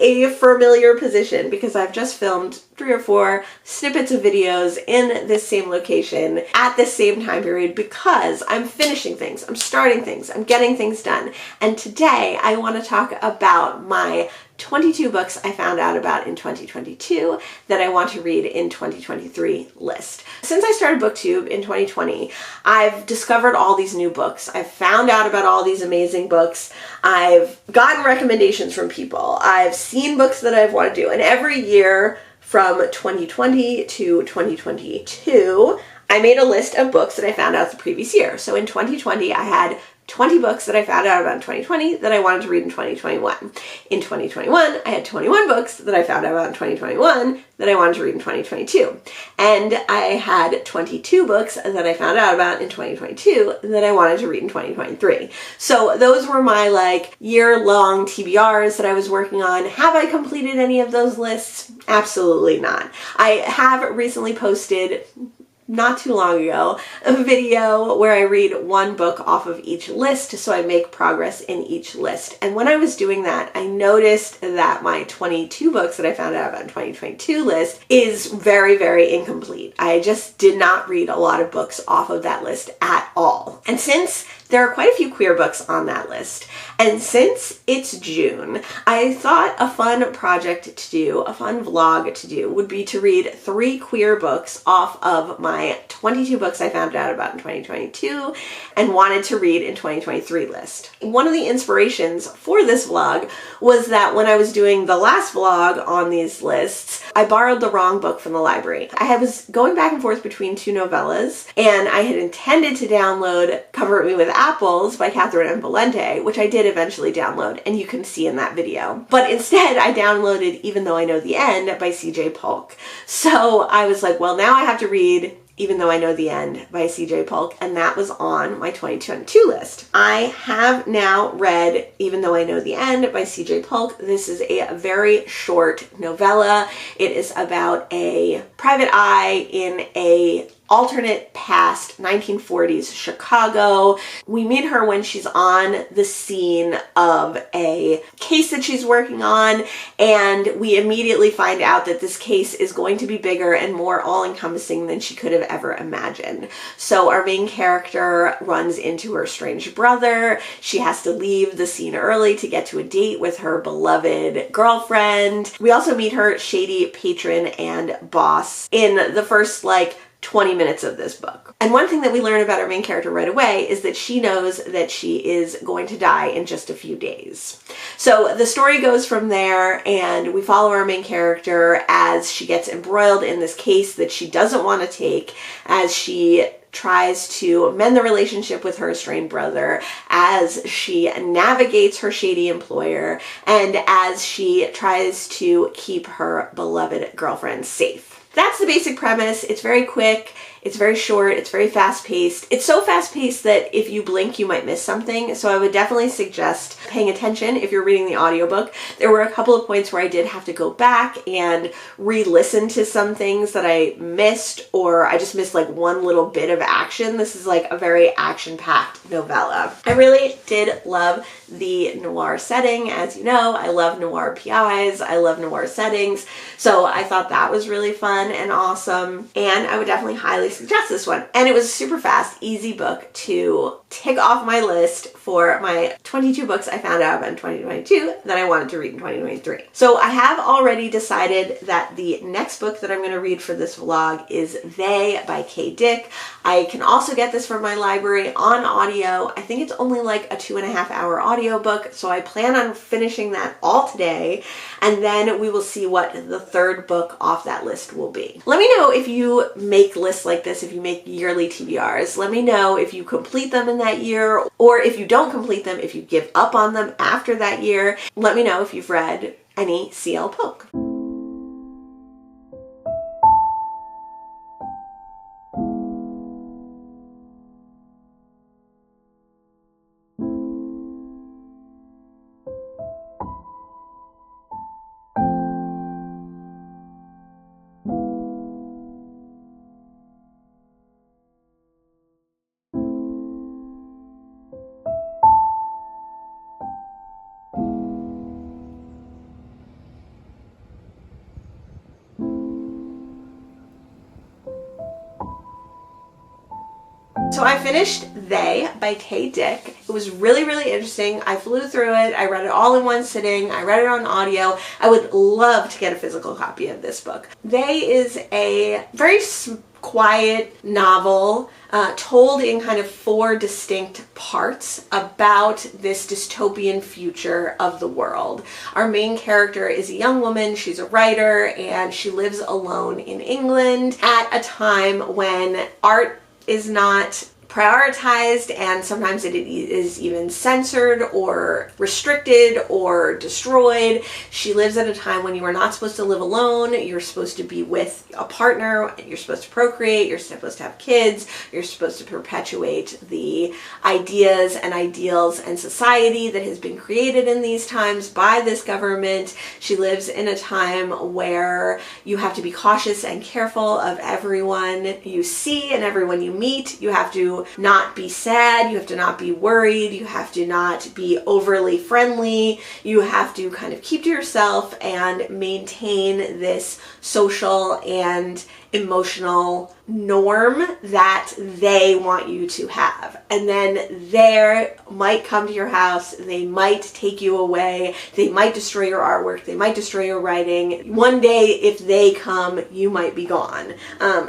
a familiar position because I've just filmed 3 or 4 snippets of videos in this same location at the same time period because I'm finishing things, I'm starting things, I'm getting things done. And today I want to talk about my 22 books I found out about in 2022 that I want to read in 2023 list. Since I started BookTube in 2020, I've discovered all these new books. I've found out about all these amazing books. I've gotten recommendations from people. I've seen books that I've wanted to do. And every year from 2020 to 2022, I made a list of books that I found out the previous year. So in 2020, I had 20 books that I found out about in 2020 that I wanted to read in 2021. In 2021, I had 21 books that I found out about in 2021 that I wanted to read in 2022. And I had 22 books that I found out about in 2022 that I wanted to read in 2023. So those were my year-long TBRs that I was working on. Have I completed any of those lists? Absolutely not. I have recently posted, not too long ago, a video where I read one book off of each list so I make progress in each list. And when I was doing that, I noticed that my 22 books that I found out about in 2022 list is very, very incomplete. I just did not read a lot of books off of that list at all. And since there are quite a few queer books on that list, and since it's June, I thought a fun project to do, a fun vlog to do, would be to read 3 queer books off of my 22 books I found out about in 2022 and wanted to read in 2023 list. One of the inspirations for this vlog was that when I was doing the last vlog on these lists, I borrowed the wrong book from the library. I was going back and forth between 2 novellas, and I had intended to download Cover Me With Apples by Catherine M. Valente, which I did eventually download, and you can see in that video. But instead, I downloaded Even Though I Know the End by C.J. Polk. So I was like, well, now I have to read Even Though I Know the End by C.J. Polk, and that was on my 2022 list. I have now read Even Though I Know the End by C.J. Polk. This is a very short novella. It is about a private eye in a alternate past 1940s Chicago. We meet her when she's on the scene of a case that she's working on, and we immediately find out that this case is going to be bigger and more all-encompassing than she could have ever imagined. So our main character runs into her estranged brother. She has to leave the scene early to get to a date with her beloved girlfriend. We also meet her shady patron and boss in the first 20 minutes of this book. And one thing that we learn about our main character right away is that she knows that she is going to die in just a few days. So the story goes from there, and we follow our main character as she gets embroiled in this case that she doesn't want to take, as she tries to mend the relationship with her estranged brother, as she navigates her shady employer, and as she tries to keep her beloved girlfriend safe. That's the basic premise. It's very quick, it's very short, it's very fast-paced. It's so fast-paced that if you blink, you might miss something, so I would definitely suggest paying attention if you're reading the audiobook. There were a couple of points where I did have to go back and re-listen to some things that I missed, or I just missed one little bit of action. This is a very action-packed novella. I really did love the noir setting. As you know, I love noir PIs, I love noir settings, so I thought that was really fun and awesome, and I would definitely highly suggest this one. And it was a super fast, easy book to tick off my list for my 22 books I found out about in 2022 that I wanted to read in 2023. So I have already decided that the next book that I'm going to read for this vlog is They by Kay Dick. I can also get this from my library on audio. I think it's only a 2.5-hour audiobook, so I plan on finishing that all today, and then we will see what the third book off that list will be. Let me know if you make lists like this, if you make yearly TBRs. Let me know if you complete them in that year, or if you don't complete them, if you give up on them after that year. Let me know if you've read any C.L. Polk. I finished They by Tay Dick. It was really, really interesting. I flew through it. I read it all in one sitting. I read it on audio. I would love to get a physical copy of this book. They is a very quiet novel told in kind of 4 distinct parts about this dystopian future of the world. Our main character is a young woman. She's a writer, and she lives alone in England at a time when art is not prioritized, and sometimes it is even censored or restricted or destroyed. She lives at a time when you are not supposed to live alone. You're supposed to be with a partner. You're supposed to procreate. You're supposed to have kids. You're supposed to perpetuate the ideas and ideals and society that has been created in these times by this government. She lives in a time where you have to be cautious and careful of everyone you see and everyone you meet. You have to not be sad, you have to not be worried, you have to not be overly friendly, you have to kind of keep to yourself and maintain this social and emotional norm that they want you to have. And then they might come to your house, they might take you away, they might destroy your artwork, they might destroy your writing. One day, if they come, you might be gone.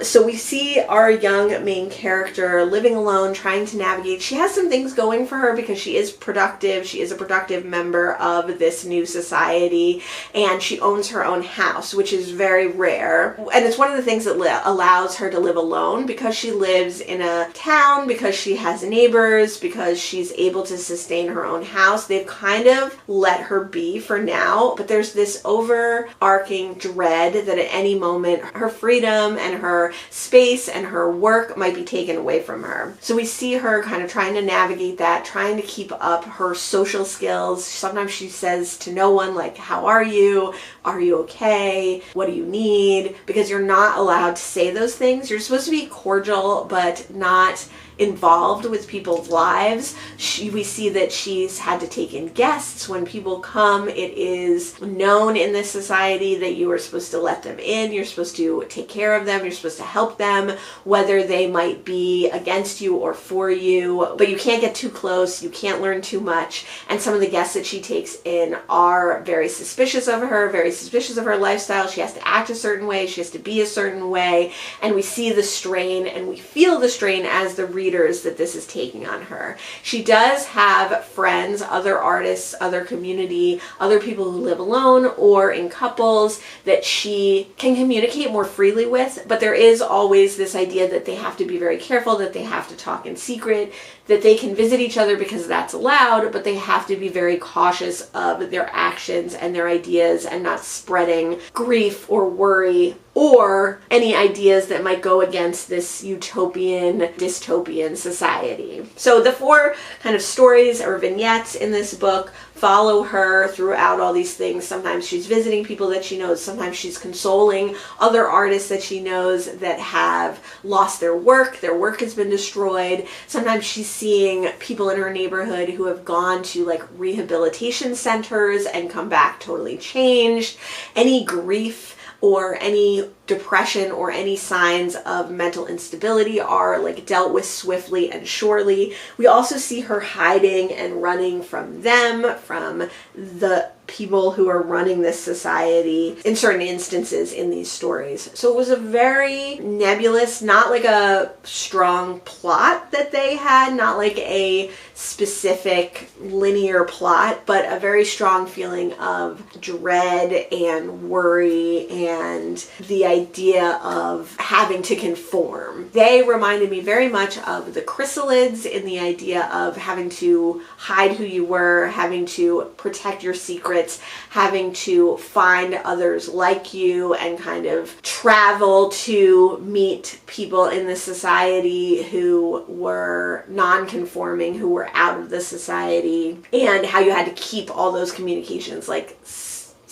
So we see our young main character living alone, trying to navigate. She has some things going for her because she is productive. She is a productive member of this new society, and she owns her own house, which is very rare. And it's one of the things that allows her to live alone because she lives in a town, because she has neighbors, because she's able to sustain her own house. They've kind of let her be for now, but there's this overarching dread that at any moment her freedom and her space and her work might be taken away from her. So we see her kind of trying to navigate that, trying to keep up her social skills. Sometimes she says to no one, like, how are you? Are you okay? What do you need? Because you're not allowed to say those things. You're supposed to be cordial, but not involved with people's lives. We see that she's had to take in guests. When people come, it is known in this society that you are supposed to let them in. You're supposed to take care of them. You're supposed to help them, whether they might be against you or for you. But you can't get too close. You can't learn too much. And some of the guests that she takes in are very suspicious of her, very suspicious of her lifestyle. She has to act a certain way. She has to be a certain way. And we see the strain and we feel the strain as the readers that this is taking on her. She does have friends, other artists, other community, other people who live alone or in couples that she can communicate more freely with, but there is always this idea that they have to be very careful, that they have to talk in secret, that they can visit each other because that's allowed, but they have to be very cautious of their actions and their ideas and not spreading grief or worry or any ideas that might go against this utopian, dystopian society. So the 4 kind of stories or vignettes in this book follow her throughout all these things. Sometimes she's visiting people that she knows. Sometimes she's consoling other artists that she knows that have lost their work. Their work has been destroyed. Sometimes she's seeing people in her neighborhood who have gone to like rehabilitation centers and come back totally changed. Any grief or any depression or any signs of mental instability are like dealt with swiftly and surely. We also see her hiding and running from them, from the people who are running this society in certain instances in these stories. So it was a very nebulous, not like a strong plot that they had, not like a specific linear plot, but a very strong feeling of dread and worry and the idea of having to conform. They reminded me very much of the chrysalids in the idea of having to hide who you were, having to protect your secrets, having to find others like you and kind of travel to meet people in the society who were non-conforming, who were out of the society, and how you had to keep all those communications like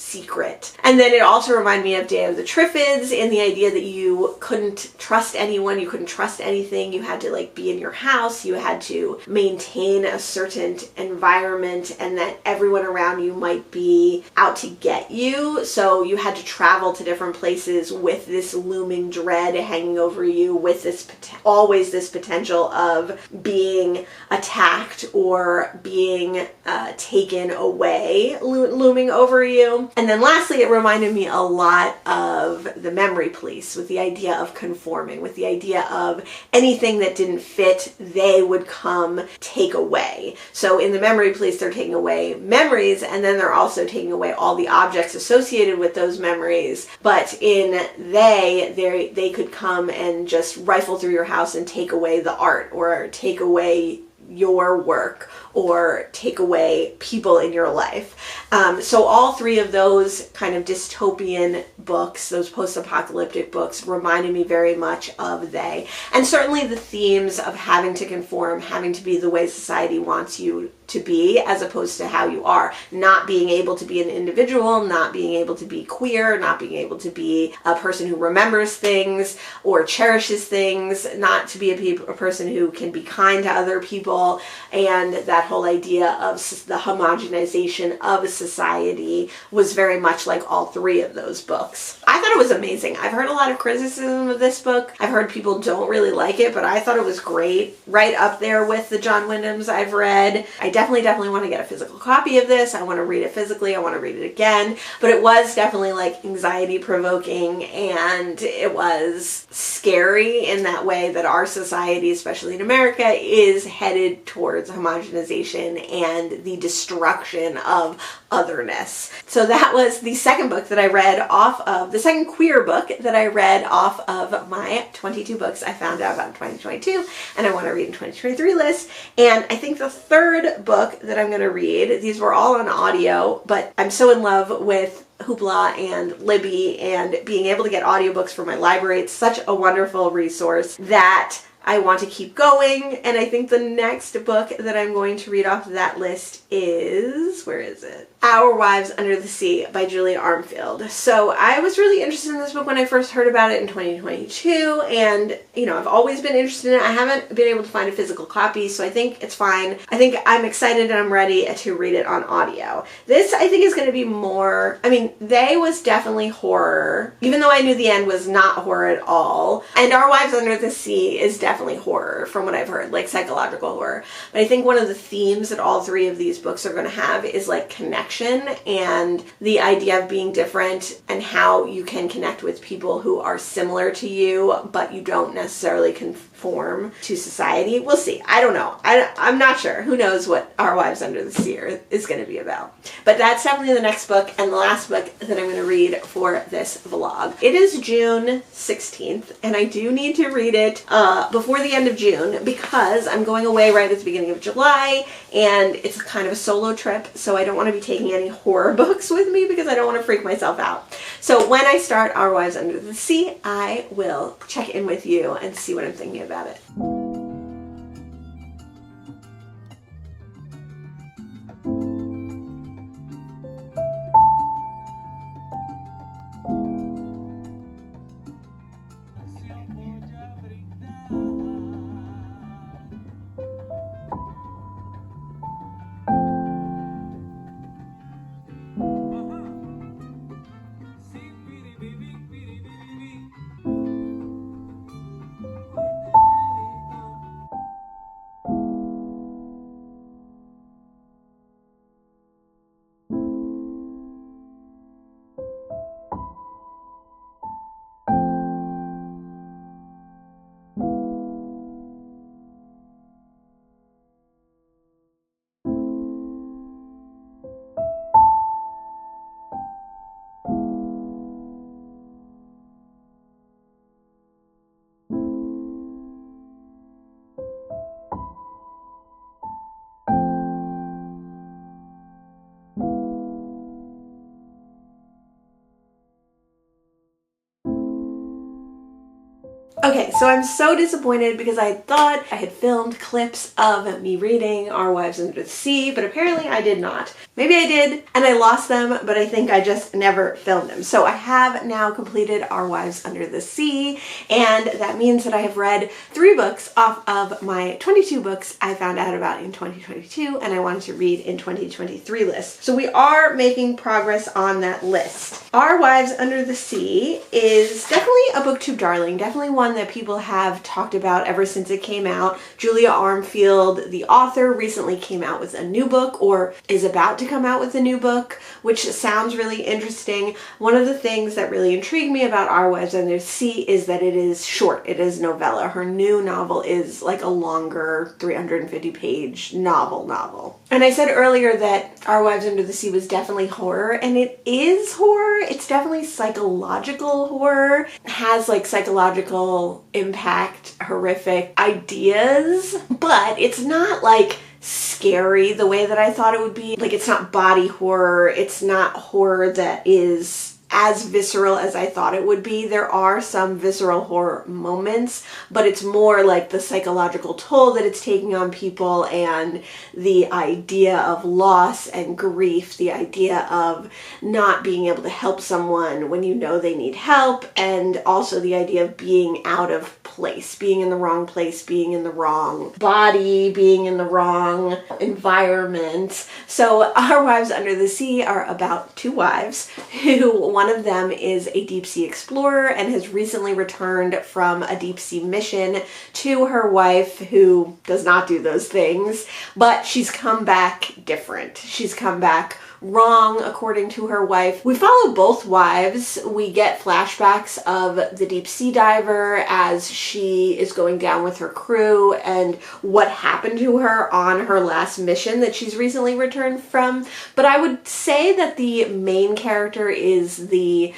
secret. And then it also reminded me of Day of the Triffids and the idea that you couldn't trust anyone, you couldn't trust anything, you had to like be in your house, you had to maintain a certain environment, and that everyone around you might be out to get you. So you had to travel to different places with this looming dread hanging over you, with this always this potential of being attacked or being taken away looming over you. And then lastly, it reminded me a lot of The Memory Police, with the idea of conforming, with the idea of anything that didn't fit, they would come take away. So in The Memory Police, they're taking away memories, and then they're also taking away all the objects associated with those memories. But in they could come and just rifle through your house and take away the art, or take away your work, or take away people in your life. So all three of those kind of dystopian books, those post-apocalyptic books, reminded me very much of They. And certainly the themes of having to conform, having to be the way society wants you to be, as opposed to how you are. Not being able to be an individual, not being able to be queer, not being able to be a person who remembers things or cherishes things, not to be a person who can be kind to other people, and that whole idea of the homogenization of society was very much like all three of those books. I thought it was amazing. I've heard a lot of criticism of this book. I've heard people don't really like it, but I thought it was great. Right up there with the John Wyndhams I've read. I definitely want to get a physical copy of this. I want to read it physically. I want to read it again. But it was definitely like anxiety provoking, and it was scary in that way that our society, especially in America, is headed towards homogenization and the destruction of otherness. So that was the second book that I read off of, the second queer book that I read off of my 22 books I found out about in 2022 and I want to read in 2023 list. And I think the third book that I'm going to read, these were all on audio, but I'm so in love with Hoopla and Libby and being able to get audiobooks from my library. It's such a wonderful resource that I want to keep going. And I think the next book that I'm going to read off of that list is, where is it? Our Wives Under the Sea by Julia Armfield. So I was really interested in this book when I first heard about it in 2022, and I've always been interested in it. I haven't been able to find a physical copy, so I think it's fine. I think I'm excited and I'm ready to read it on audio. This, I think, is going to be more, They was definitely horror, even though I knew the end was not horror at all. And Our Wives Under the Sea is definitely horror, from what I've heard, like psychological horror. But I think one of the themes that all three of these books are going to have is like connection, and the idea of being different and how you can connect with people who are similar to you, but you don't necessarily conform to society. We'll see. I don't know. I'm not sure. Who knows what Our Wives Under the Sea is going to be about. But that's definitely the next book and the last book that I'm going to read for this vlog. It is June 16th, and I do need to read it before the end of June because I'm going away right at the beginning of July, and it's kind of a solo trip, so I don't want to be taking any horror books with me because I don't want to freak myself out. So when I start Our Wives Under the Sea, I will check in with you and see what I'm thinking about it. Okay, so I'm so disappointed because I thought I had filmed clips of me reading Our Wives Under the Sea, but apparently I did not. Maybe I did, and I lost them, but I think I just never filmed them. So I have now completed Our Wives Under the Sea, and that means that I have read 3 books off of my 22 books I found out about in 2022, and I wanted to read in 2023 list. So we are making progress on that list. Our Wives Under the Sea is definitely a booktube darling, definitely one that people have talked about ever since it came out. Julia Armfield, the author, recently came out with a new book, or is about to come out with a new book, which sounds really interesting. One of the things that really intrigued me about Our Wives Under the Sea is that it is short. It is novella. Her new novel is like a longer 350-page novel. And I said earlier that Our Wives Under the Sea was definitely horror, and it is horror. It's definitely psychological horror. It has like psychological impact, horrific ideas, but it's not like scary the way that I thought it would be. Like, it's not body horror. It's not horror that is as visceral as I thought it would be. There are some visceral horror moments, but it's more like the psychological toll that it's taking on people, and the idea of loss and grief, the idea of not being able to help someone when you know they need help, and also the idea of being out of place, being in the wrong place, being in the wrong body, being in the wrong environment. So Our Wives Under the Sea are about 2 wives who, one of them is a deep sea explorer and has recently returned from a deep sea mission to her wife, who does not do those things, but she's come back different. She's come back wrong, according to her wife. We follow both wives. We get flashbacks of the deep sea diver as she is going down with her crew and what happened to her on her last mission that she's recently returned from. But I would say that the main character is the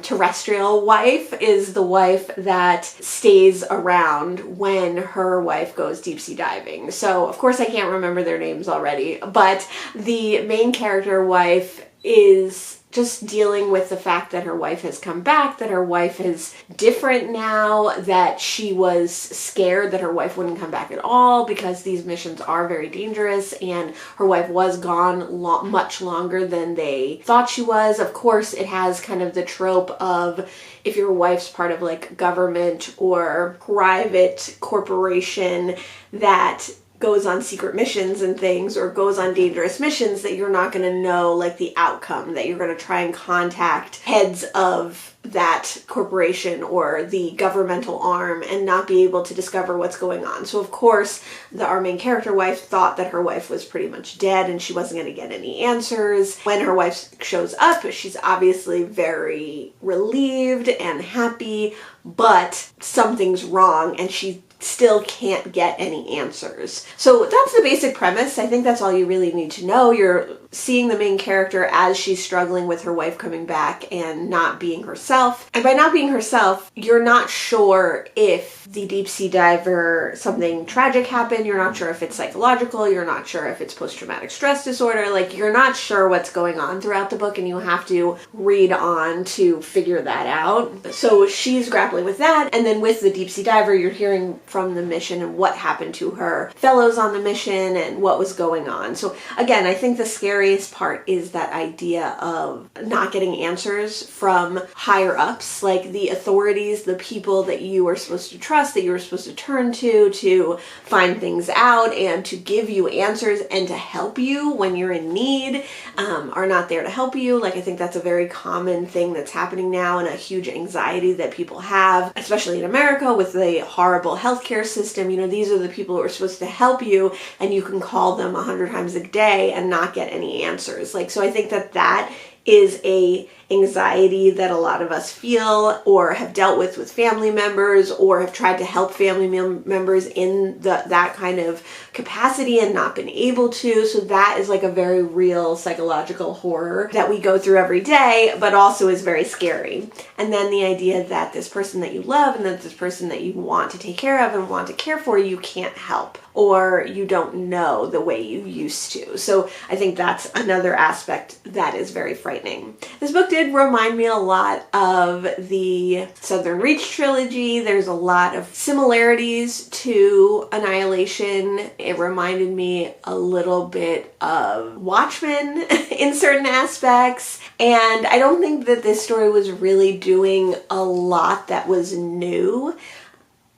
terrestrial wife, is the wife that stays around when her wife goes deep sea diving. So of course I can't remember their names already, but the main character wife is just dealing with the fact that her wife has come back, that her wife is different now, that she was scared that her wife wouldn't come back at all because these missions are very dangerous, and her wife was gone much longer than they thought she was. Of course, it has kind of the trope of, if your wife's part of like government or private corporation that goes on secret missions and things, or goes on dangerous missions, that you're not going to know like the outcome, that you're going to try and contact heads of that corporation or the governmental arm and not be able to discover what's going on. So of course our main character wife thought that her wife was pretty much dead and she wasn't going to get any answers. When her wife shows up, she's obviously very relieved and happy, but something's wrong and she still can't get any answers. So that's the basic premise. I think that's all you really need to know. You're seeing the main character as she's struggling with her wife coming back and not being herself. And by not being herself, you're not sure if the deep sea diver, something tragic happened. You're not sure if it's psychological. You're not sure if it's post-traumatic stress disorder. Like, you're not sure what's going on throughout the book, and you have to read on to figure that out. So she's grappling with that. And then with the deep sea diver, you're hearing from the mission and what happened to her fellows on the mission and what was going on. So again, I think the scariest part is that idea of not getting answers from higher ups, like the authorities, the people that you are supposed to trust, that you are supposed to turn to find things out and to give you answers and to help you when you're in need, are not there to help you. Like, I think that's a very common thing that's happening now, and a huge anxiety that people have, especially in America with the horrible healthcare system. You know, these are the people who are supposed to help you, and you can call them 100 times a day and not get any answers. Like, so I think that is a anxiety that a lot of us feel or have dealt with family members, or have tried to help family members in that kind of capacity and not been able to. So that is like a very real psychological horror that we go through every day, but also is very scary. And then the idea that this person that you love and that this person that you want to take care of and want to care for, you can't help, or you don't know the way you used to. So I think that's another aspect that is very frightening. frightening. This book did remind me a lot of the Southern Reach trilogy. There's a lot of similarities to Annihilation. It reminded me a little bit of Watchmen in certain aspects, and I don't think that this story was really doing a lot that was new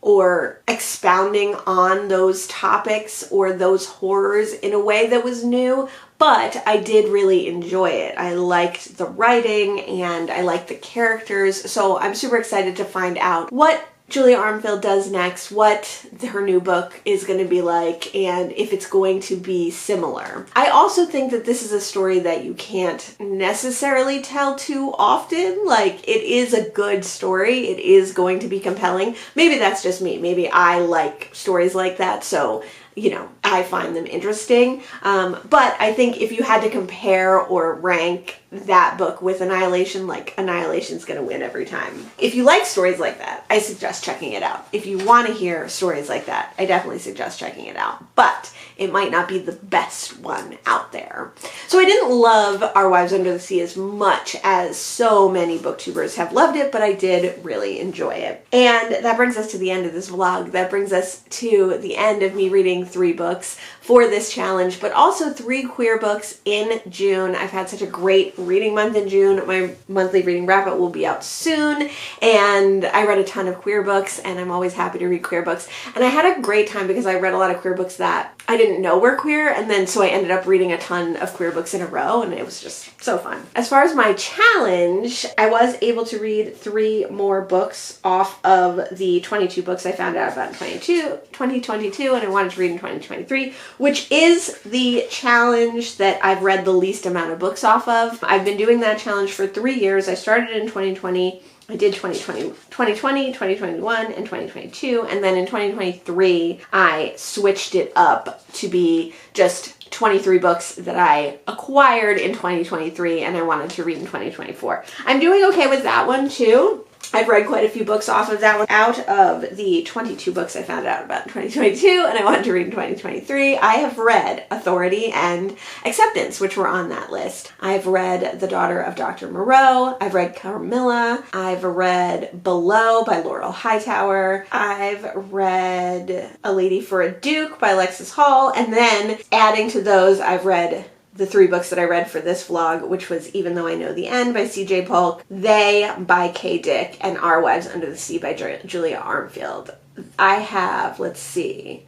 or expounding on those topics or those horrors in a way that was new, but I did really enjoy it. I liked the writing and I liked the characters, so I'm super excited to find out what Julia Armfield does next, what her new book is going to be like, and if it's going to be similar. I also think that this is a story that you can't necessarily tell too often. Like, it is a good story. It is going to be compelling. Maybe that's just me. Maybe I like stories like that, so you know, I find them interesting. But I think if you had to compare or rank that book with Annihilation, like Annihilation's gonna win every time. If you like stories like that, I suggest checking it out. If you want to hear stories like that, I definitely suggest checking it out. But it might not be the best one out there. So I didn't love Our Wives Under the Sea as much as so many booktubers have loved it, but I did really enjoy it. And that brings us to the end of this vlog. That brings us to the end of me reading 3 books for this challenge, but also 3 queer books in June. I've had such a great reading month in June. My monthly reading wrap-up will be out soon, and I read a ton of queer books, and I'm always happy to read queer books. And I had a great time because I read a lot of queer books that I didn't know were queer, and then so I ended up reading a ton of queer books in a row, and it was just so fun. As far as my challenge, I was able to read 3 more books off of the 22 books I found out about in 2022, and I wanted to read in 2023, which is the challenge that I've read the least amount of books off of. I've been doing that challenge for 3 years. I started in 2020. I did 2020, 2021, and 2022, and then in 2023, I switched it up to be just 23 books that I acquired in 2023 and I wanted to read in 2024. I'm doing okay with that one too. I've read quite a few books off of that one. Out of the 22 books I found out about in 2022 and I wanted to read in 2023, I have read Authority and Acceptance, which were on that list. I've read The Daughter of Dr. Moreau. I've read Carmilla. I've read Below by Laurel Hightower. I've read A Lady for a Duke by Alexis Hall. And then adding to those, I've read the 3 books that I read for this vlog, which was Even Though I Know the End by C.J. Polk, They by Kay Dick, and Our Wives Under the Sea by Julia Armfield. I have, let's see,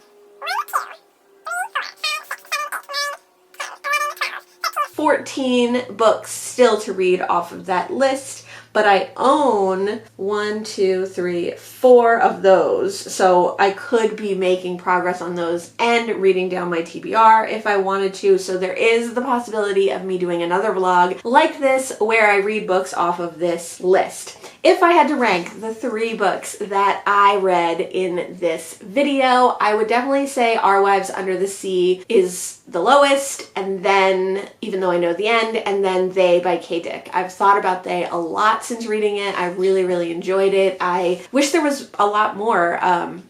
14 books still to read off of that list, but I own 4 of those, so I could be making progress on those and reading down my TBR if I wanted to, so there is the possibility of me doing another vlog like this where I read books off of this list. If I had to rank the 3 books that I read in this video, I would definitely say Our Wives Under the Sea is the lowest, and then Even Though I Know the End, and then They by Kay Dick. I've thought about They a lot since reading it. I really, really enjoyed it. I wish there was a lot more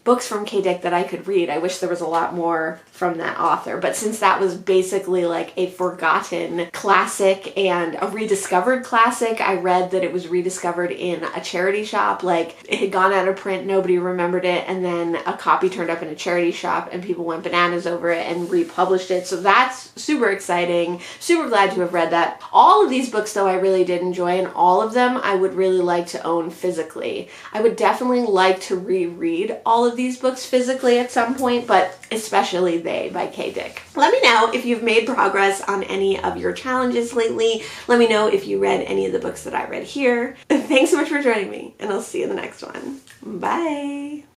books from Kay Dick that I could read. I wish there was a lot more from that author, but since that was basically like a forgotten classic and a rediscovered classic, I read that it was rediscovered in a charity shop. Like, it had gone out of print, nobody remembered it, and then a copy turned up in a charity shop and people went bananas over it and republished it. So that's super exciting. Super glad to have read that. All of these books though I really did enjoy, and all of them I would really like to own physically. I would definitely like to reread all of these books physically at some point, but especially They by Kay Dick. Let me know if you've made progress on any of your challenges lately. Let me know if you read any of the books that I read here. Thanks so much for joining me, and I'll see you in the next one. Bye!